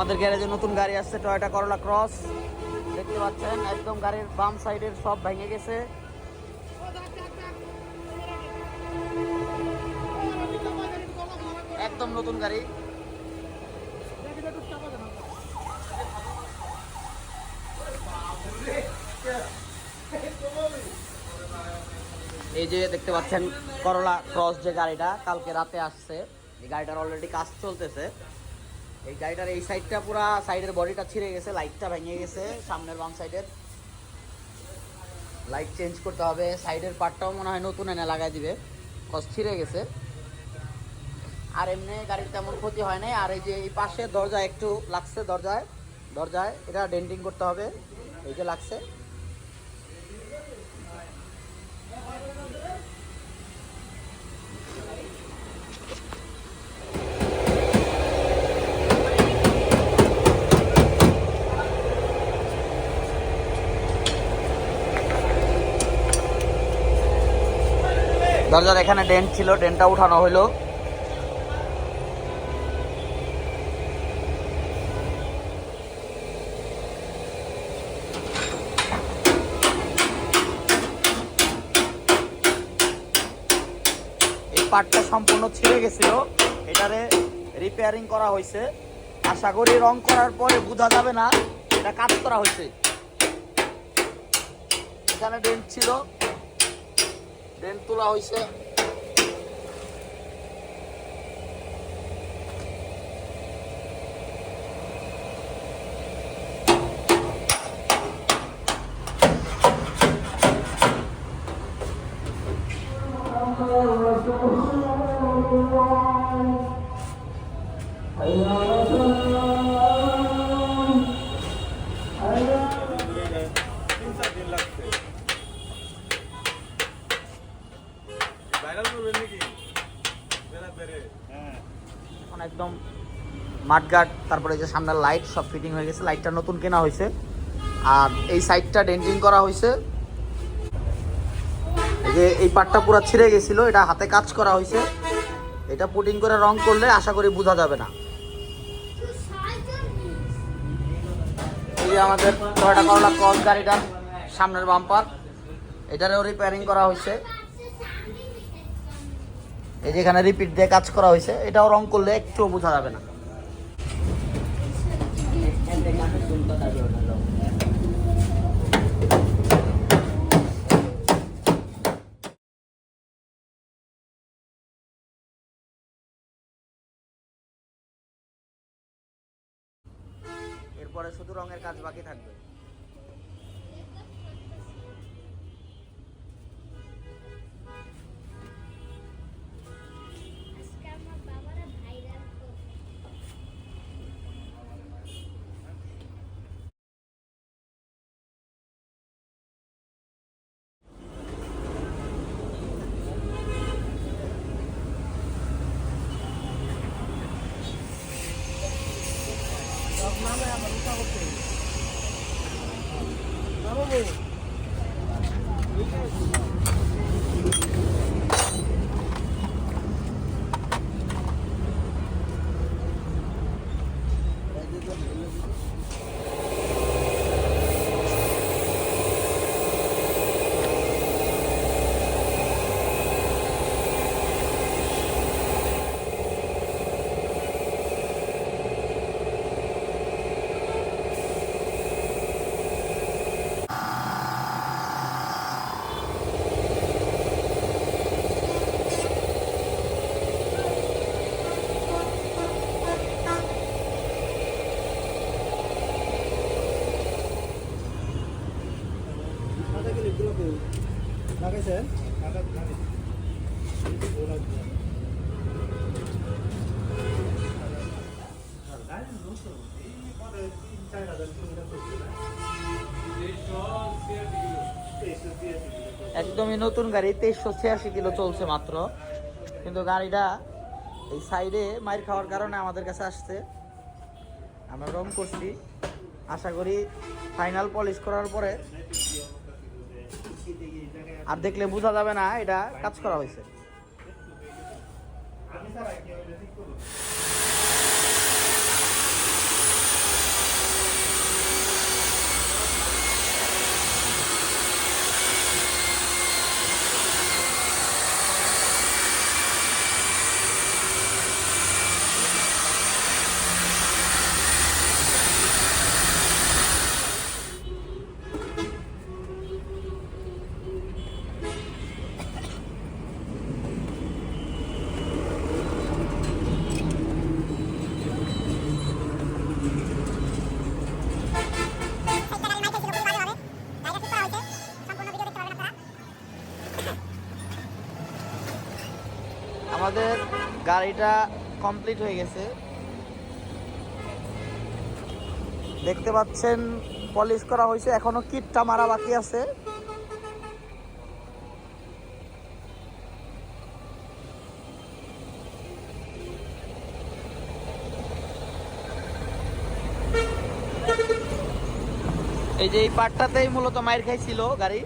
আমাদের গ্যারেজে নতুন গাড়ি আসছে, টয়োটা করোলা ক্রস। দেখতে পাচ্ছেন একদম গাড়ির বাম সাইডের সব ভেঙে গেছে। একদম নতুন গাড়ি। এই যে দেখতে পাচ্ছেন করোলা ক্রস যে গাড়িটা কালকে রাতে আসছে, এই গাড়িটার অলরেডি কাজ চলতেছে। এই গাড়িটার এই সাইডটা পুরা সাইডের বডিটা ছিঁড়ে গেছে, লাইটটা ভেঙে গেছে, সামনের বাম সাইডের লাইট চেঞ্জ করতে হবে। সাইডের পার্টটাও মনে হয় নতুন এনে লাগাই দিবে, কস ছিঁড়ে গেছে। আর এমনি গাড়ির তেমন ক্ষতি হয় নাই। আর এই যে এই পাশে দরজা একটু লাগছে, দরজায় এটা ডেন্টিং করতে হবে, এই যে লাগছে। দরজার এখানে ডেন্ট ছিল, ডেন্টটা উঠানো হইলো। এই পার্টটা সম্পূর্ণ ছিঁড়ে গেছিল, এটারে রিপেয়ারিং করা হয়েছে। আশা করি রং করার পরে বোঝা যাবে না এটা কাজ করা হয়েছে। এখানে ডেন্ট ছিল, ডেন্ট তোলা হয়েছে। এখন একদম মাঠগার্ড, তারপরে যে সামনের লাইট সব ফিটিং হয়ে গেছে, লাইটটা নতুন কেনা হয়েছে। আর এই সাইডটা ডেন্টিং করা হয়েছে। এই যে এই পার্টটা পুরো ছিঁড়ে গেছিল, এটা হাতে কাজ করা হয়েছে। এটা পুটিং করে রং করলে আশা করি বোঝা যাবে না। এই যে আমাদের টয়োটা করোলা ক্রস গাড়িটার সামনের বাম্পার, এটারও রিপেয়ারিং করা হয়েছে। এই যে এখানে রিপিট দিয়ে কাজ করা হয়েছে, এটাও রং করলে একটু বোঝা যাবে না। এরপরে শুধু রঙের কাজ বাকি থাকবে। একদমই নতুন গাড়ি, 2386 কিলো চলছে মাত্র। কিন্তু গাড়িটা এই সাইডে মাইর খাওয়ার কারণে আমাদের কাছে আসছে, আমরা রং করছি। আশা করি ফাইনাল পলিশ করার পরে আর দেখলে বোঝা যাবে না এটা কাজ করা হয়েছে। আমাদের গাড়িটা কমপ্লিট হয়ে গেছে, দেখতে পাচ্ছেন পলিশ করা হয়েছে, এখনো কিটটা মারা বাকি আছে। এই যে এই পার্টটাতেই মূলত মাইর খাইছিল গাড়ি।